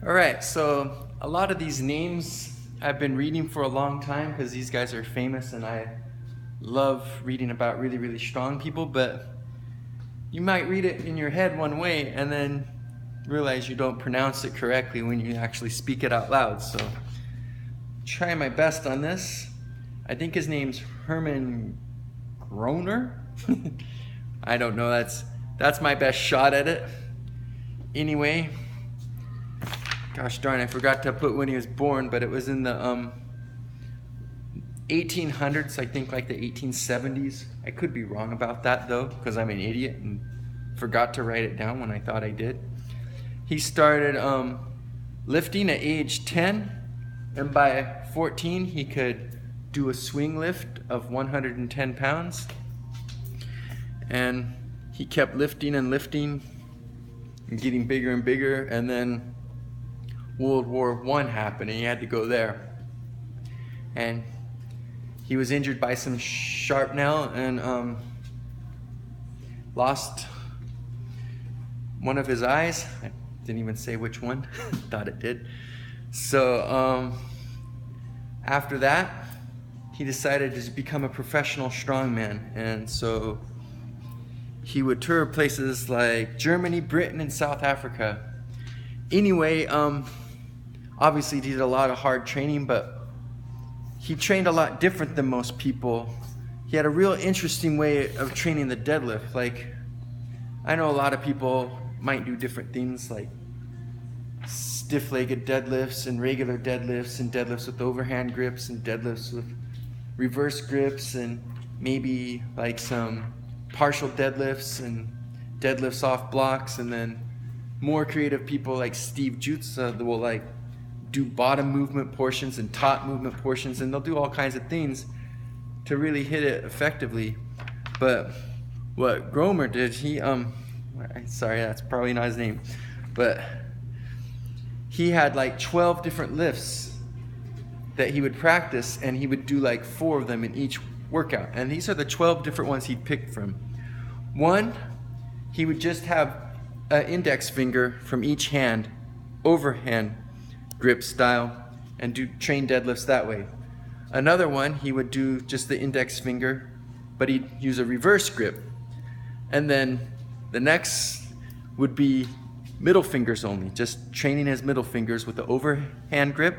All right, so a lot of these names I've been reading for a long time because these guys are famous and I love reading about really, really strong people, but you might read it in your head one way and then realize you don't pronounce it correctly when you actually speak it out loud. So try my best on this. I think his name's Hermann Goerner. I don't know, that's my best shot at it. Anyway, gosh darn, I forgot to put when he was born, but it was in the 1800s, I think, like the 1870s. I could be wrong about that though, because I'm an idiot and forgot to write it down when I thought I did. He started lifting at age 10, and by 14 he could do a swing lift of 110 pounds. And he kept lifting and lifting and getting bigger and bigger, and then World War I happened and he had to go there. And he was injured by some shrapnel and lost one of his eyes. I didn't even say which one, thought it did. So after that, he decided to become a professional strongman. And so he would tour places like Germany, Britain, and South Africa. Anyway, obviously he did a lot of hard training, but he trained a lot different than most people. He had a real interesting way of training the deadlift. Like, I know a lot of people might do different things like stiff-legged deadlifts and regular deadlifts and deadlifts with overhand grips and deadlifts with reverse grips and maybe like some partial deadlifts and deadlifts off blocks, and then more creative people like Steve Jutz that will like do bottom movement portions and top movement portions, and they'll do all kinds of things to really hit it effectively. But what Goerner did, he sorry, that's probably not his name, but he had like 12 different lifts that he would practice, and he would do like 4 of them in each workout. And these are the 12 different ones he'd pick from. One, he would just have an index finger from each hand, overhand grip style, and train deadlifts that way. Another one, he would do just the index finger, but he'd use a reverse grip. And then the next would be middle fingers only, just training his middle fingers with the overhand grip.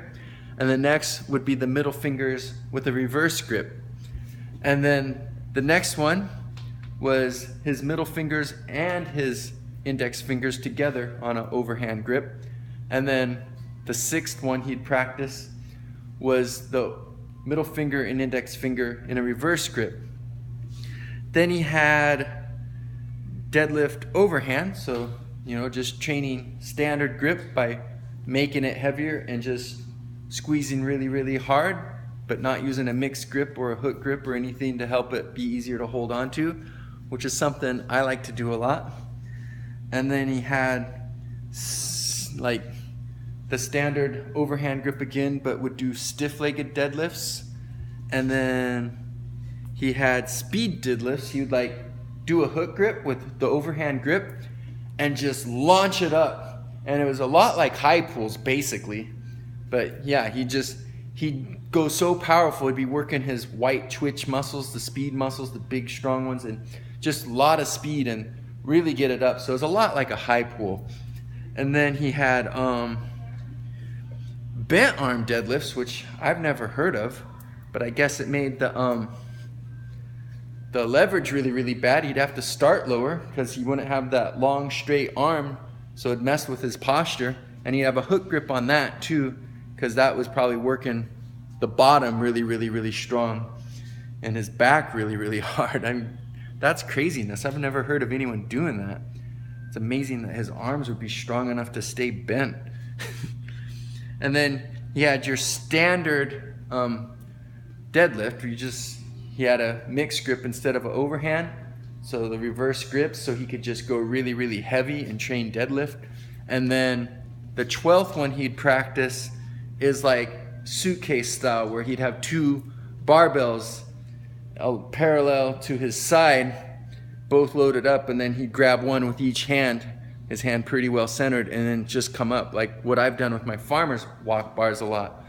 And the next would be the middle fingers with a reverse grip. And then the next one was his middle fingers and his index fingers together on an overhand grip. And then the 6th one he'd practice was the middle finger and index finger in a reverse grip. Then he had deadlift overhand, so just training standard grip by making it heavier and just squeezing really, really hard, but not using a mixed grip or a hook grip or anything to help it be easier to hold on to, which is something I like to do a lot. And then he had like the standard overhand grip again, but would do stiff-legged deadlifts. And then he had speed deadlifts. He would like do a hook grip with the overhand grip and just launch it up. And it was a lot like high pulls basically. But yeah, he'd go so powerful. He'd be working his white twitch muscles, the speed muscles, the big strong ones, and just a lot of speed and really get it up. So it was a lot like a high pull. And then he had bent arm deadlifts, which I've never heard of, but I guess it made the leverage really, really bad. He'd have to start lower because he wouldn't have that long straight arm, so it messed with his posture. And he'd have a hook grip on that too, because that was probably working the bottom really, really, really strong and his back really, really hard. That's craziness. I've never heard of anyone doing that. It's amazing that his arms would be strong enough to stay bent. And then he had your standard deadlift where he had a mixed grip instead of an overhand, so the reverse grip, so he could just go really, really heavy and train deadlift. And then the 12th one he'd practice is like suitcase style, where he'd have 2 barbells parallel to his side, both loaded up, and then he'd grab one with each hand his hand pretty well centered, and then just come up, like what I've done with my farmer's walk bars a lot.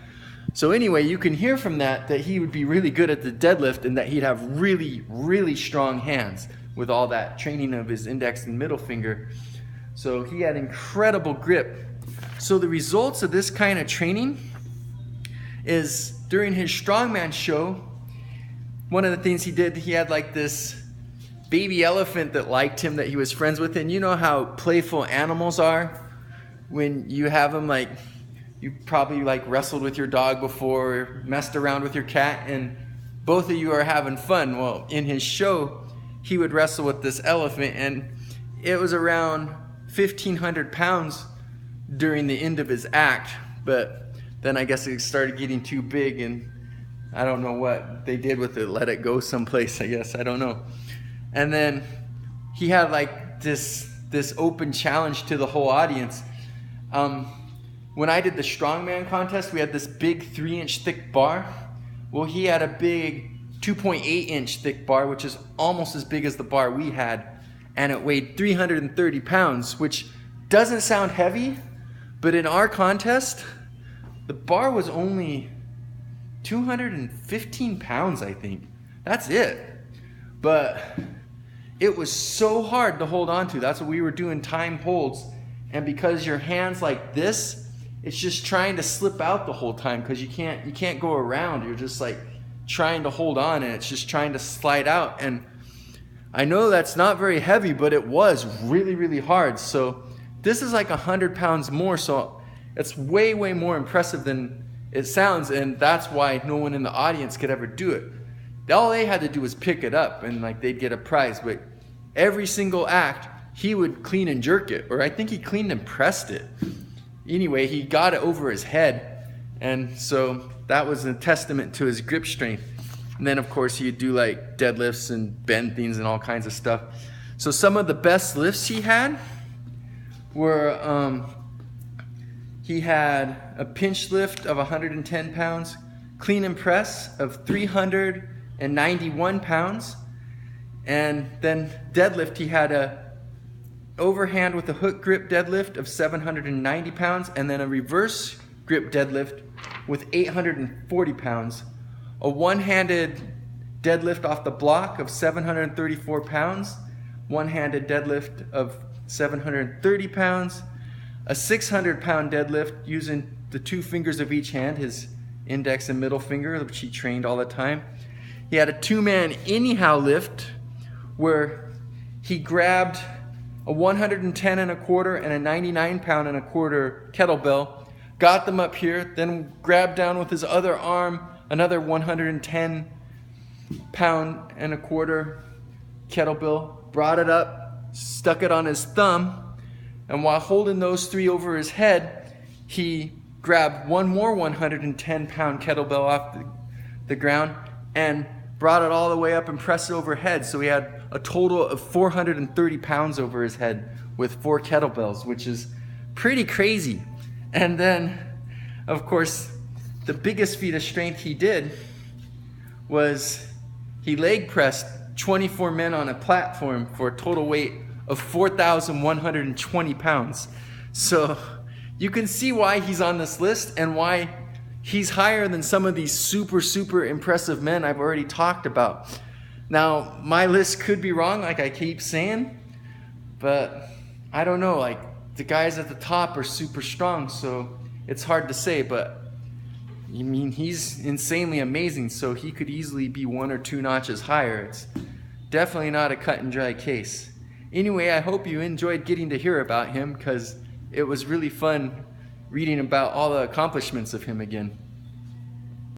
So anyway, you can hear from that he would be really good at the deadlift, and that he'd have really, really strong hands with all that training of his index and middle finger. So he had incredible grip. So the results of this kind of training is, during his strongman show, one of the things he did, he had like this baby elephant that liked him, that he was friends with. And you know how playful animals are when you have them, like, you probably like wrestled with your dog before, or messed around with your cat, and both of you are having fun. Well, in his show, he would wrestle with this elephant, and it was around 1,500 pounds during the end of his act. But then I guess it started getting too big, and I don't know what they did with it, let it go someplace, I guess, I don't know. And then he had like this open challenge to the whole audience. When I did the strongman contest, we had this big 3-inch thick bar. Well, he had a big 2.8-inch thick bar, which is almost as big as the bar we had, and it weighed 330 pounds, which doesn't sound heavy, but in our contest, the bar was only 215 pounds, I think. That's it. But it was so hard to hold on to. That's what we were doing, time holds. And because your hand's like this, it's just trying to slip out the whole time, because you can't go around. You're just like trying to hold on, and it's just trying to slide out. And I know that's not very heavy, but it was really, really hard. So this is like 100 pounds more. So it's way, way more impressive than it sounds. And that's why no one in the audience could ever do it. All they had to do was pick it up, and like they'd get a prize. But every single act, he would clean and jerk it, or I think he cleaned and pressed it. Anyway, he got it over his head, and so that was a testament to his grip strength. And then of course he'd do like deadlifts and bend things and all kinds of stuff. So some of the best lifts he had were, he had a pinch lift of 110 pounds, clean and press of 391 pounds, and then deadlift, he had a overhand with a hook grip deadlift of 790 pounds, and then a reverse grip deadlift with 840 pounds, a one-handed deadlift off the block of 734 pounds, one-handed deadlift of 730 pounds, a 600-pound deadlift using the 2 fingers of each hand, his index and middle finger, which he trained all the time. He had a 2-man anyhow lift where he grabbed a 110 and a quarter and a 99 pound and a quarter kettlebell, got them up here, then grabbed down with his other arm another 110 pound and a quarter kettlebell, brought it up, stuck it on his thumb, and while holding those 3 over his head, he grabbed one more 110 pound kettlebell off the ground and brought it all the way up and pressed it overhead. So he had a total of 430 pounds over his head with 4 kettlebells, which is pretty crazy. And then, of course, the biggest feat of strength he did was he leg pressed 24 men on a platform for a total weight of 4,120 pounds. So you can see why he's on this list and why he's higher than some of these super, super impressive men I've already talked about. Now, my list could be wrong, like I keep saying, but I don't know, like the guys at the top are super strong, so it's hard to say, but I mean, he's insanely amazing, so he could easily be 1 or 2 notches higher. It's definitely not a cut and dry case. Anyway, I hope you enjoyed getting to hear about him, because it was really fun reading about all the accomplishments of him again.